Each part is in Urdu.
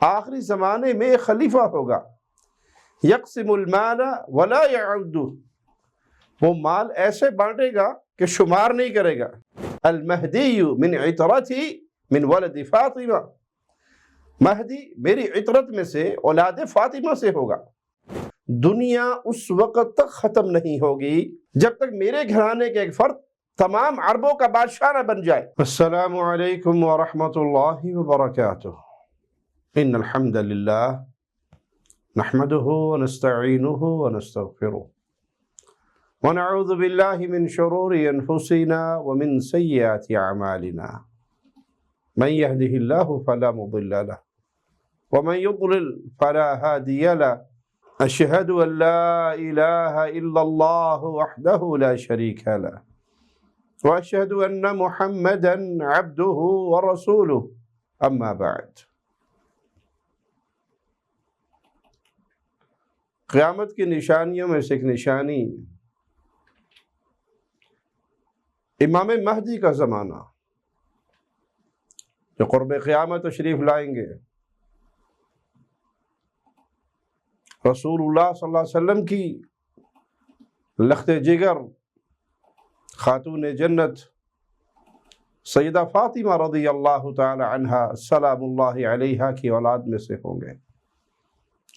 آخری زمانے میں ایک خلیفہ ہوگا، یقسم المال ولا یعد، وہ مال ایسے بانٹے گا کہ شمار نہیں کرے گا۔ المہدی من عطرتی من ولد فاطمہ، مہدی میری عطرت میں سے اولاد فاطمہ سے ہوگا۔ دنیا اس وقت تک ختم نہیں ہوگی جب تک میرے گھرانے کے ایک فرد تمام عربوں کا بادشاہ نہ بن جائے۔ السلام علیکم ورحمۃ اللہ وبرکاتہ۔ ان الحمد للہ نحمده ونستعینه ونستغفره ونعوذ باللہ من شرور انفسنا ومن سیئات اعمالنا، من يهده الله فلا مضل له ومن يضلل فلا هادي له، اشهد ان لا اله الا الله وحده لا شريك له واشهد ان محمدا عبده ورسوله، اما بعد۔ قیامت کی نشانیوں میں سے ایک نشانی امام مہدی کا زمانہ، جو قرب قیامت تشریف لائیں گے۔ رسول اللہ صلی اللہ علیہ وسلم کی لخت جگر خاتون جنت سیدہ فاطمہ رضی اللہ تعالی عنہا سلام اللہ علیہا کی اولاد میں سے ہوں گے،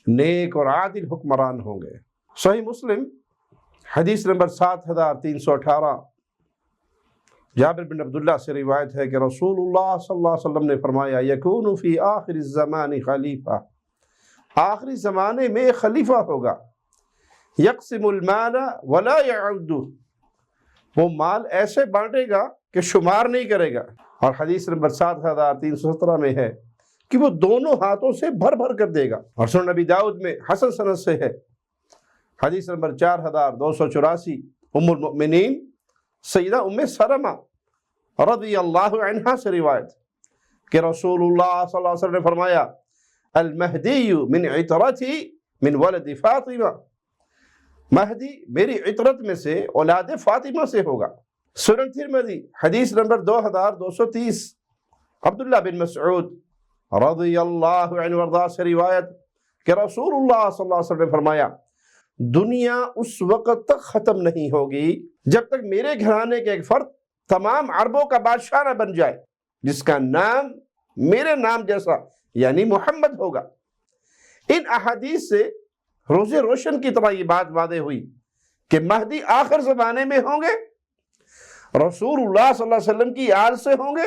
نیک اور عادل حکمران ہوں گے۔ صحیح مسلم حدیث نمبر 7318 جابر بن عبداللہ سے روایت ہے کہ رسول اللہ صلی اللہ علیہ وسلم نے فرمایا، یکون فی آخر الزمان خلیفہ، آخری زمانے میں ایک خلیفہ ہوگا، یقسم المال ولا یعد، وہ مال ایسے بانٹے گا کہ شمار نہیں کرے گا۔ اور حدیث نمبر 7317 میں ہے کہ وہ دونوں ہاتھوں سے بھر بھر کر دے گا۔ اور سنن نبی داؤد میں حسن سند سے ہے، حدیث نمبر 4284 ام المؤمنین سیدہ ام سلمہ رضی اللہ عنہا سے روایت کہ رسول اللہ صلی اللہ علیہ وسلم نے فرمایا، المہدی من عطرتی من ولد فاطمہ، مہدی میری عطرت میں سے اولاد فاطمہ سے ہوگا۔ سنن ترمذی حدیث نمبر 2230 عبداللہ بن مسعود رضی اللہ عنہ وارضاہ سے روایت کہ رسول اللہ صلی اللہ علیہ وسلم نے فرمایا، دنیا اس وقت تک ختم نہیں ہوگی جب تک میرے گھرانے کے ایک فرد تمام عربوں کا بادشاہ نہ بن جائے جس کا نام میرے نام جیسا یعنی محمد ہوگا۔ ان احادیث سے روزے روشن کی طرح یہ بات واضح ہوئی کہ مہدی آخر زمانے میں ہوں گے، رسول اللہ صلی اللہ علیہ وسلم کی آل سے ہوں گے،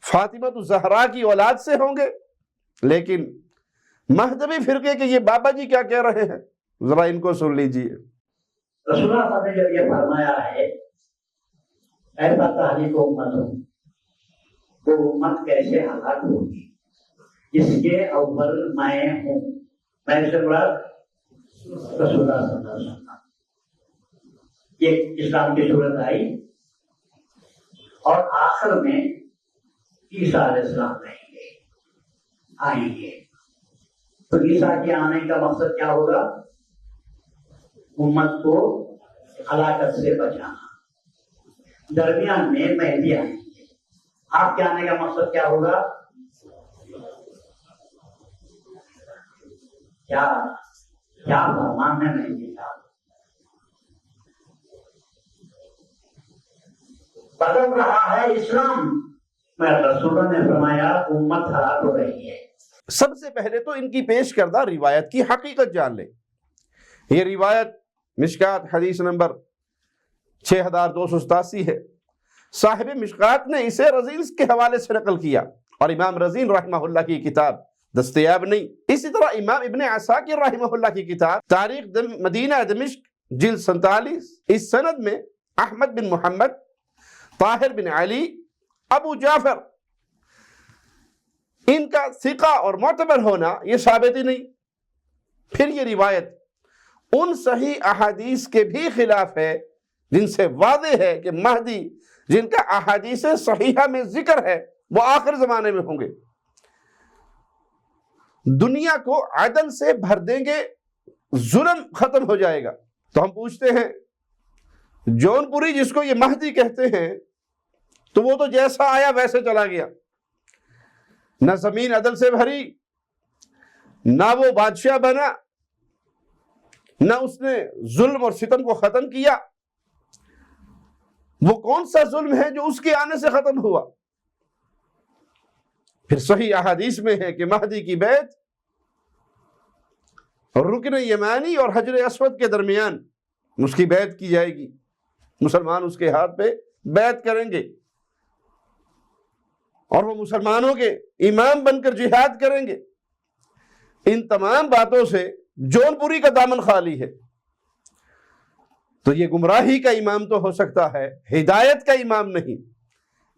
فاطمہ الزہرا کی اولاد سے ہوں گے۔ لیکن مہدوی فرقے کے یہ بابا جی کیا کہہ رہے ہیں، ذرا ان کو سن لیجئے۔ رسول اللہ صلی اللہ علیہ وسلم نے جب یہ فرمایا ہے، ایسا تحریک امت ہو، وہ امت کیسے ہلاک ہوگی جس کے اول میں ہوں، میں سے مراد رسول اللہ صلی اللہ علیہ وسلم۔ یہ اسلام کی صورت آئی اور آخر میں عیسیٰ علیہ السلام آئیں گے۔ تو عیسیٰ کے آنے کا مقصد کیا ہوگا؟ امت کو ہلاکت سے بچانا۔ درمیان میں مہدی آئیں گے۔ آپ کے آنے کا مقصد کیا ہوگا؟ کیا فرمان ہے مہدی کا؟ بدل رہا ہے اسلام، میں رسول نے فرمایا امت ہلاک ہو رہی ہے۔ سب سے پہلے تو ان کی پیش کردہ روایت کی حقیقت جان لیں۔ یہ روایت مشکات حدیث نمبر 6287 ہے۔ صاحب مشکات نے اسے رزین کے حوالے سے نقل کیا اور امام رزین رحمہ اللہ کی کتاب دستیاب نہیں۔ اسی طرح امام ابن عساکر رحمہ اللہ کی کتاب تاریخ مدینہ دمشق جلد 47 اس سند میں احمد بن محمد، طاہر بن علی، ابو جعفر، ان کا ثقہ اور معتبر ہونا یہ ثابت ہی نہیں۔ پھر یہ روایت ان صحیح احادیث کے بھی خلاف ہے جن سے واضح ہے کہ مہدی جن کا احادیث صحیحہ میں ذکر ہے وہ آخر زمانے میں ہوں گے، دنیا کو عدل سے بھر دیں گے، ظلم ختم ہو جائے گا۔ تو ہم پوچھتے ہیں، جون پوری جس کو یہ مہدی کہتے ہیں تو وہ تو جیسا آیا ویسے چلا گیا، نہ زمین عدل سے بھری، نہ وہ بادشاہ بنا، نہ اس نے ظلم اور ستم کو ختم کیا۔ وہ کون سا ظلم ہے جو اس کے آنے سے ختم ہوا؟ پھر صحیح احادیث میں ہے کہ مہدی کی بیعت رکن یمانی اور حجر اسود کے درمیان اس کی بیعت کی جائے گی، مسلمان اس کے ہاتھ پہ بیعت کریں گے اور وہ مسلمانوں کے امام بن کر جہاد کریں گے۔ ان تمام باتوں سے جون پوری کا دامن خالی ہے۔ تو یہ گمراہی کا امام تو ہو سکتا ہے، ہدایت کا امام نہیں۔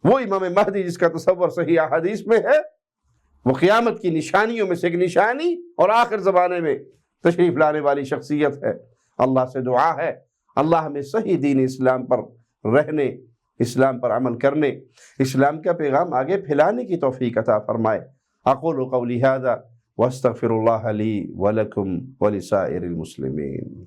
وہ امام مہدی جس کا تصور صحیح احادیث میں ہے، وہ قیامت کی نشانیوں میں سے ایک نشانی اور آخر زمانے میں تشریف لانے والی شخصیت ہے۔ اللہ سے دعا ہے اللہ ہمیں صحیح دین اسلام پر رہنے، اسلام پر عمل کرنے، اسلام کا پیغام آگے پھیلانے کی توفیق عطا فرمائے۔ اقول قولی ھذا واستغفر اللہ لی ولکم ولسائر المسلمین۔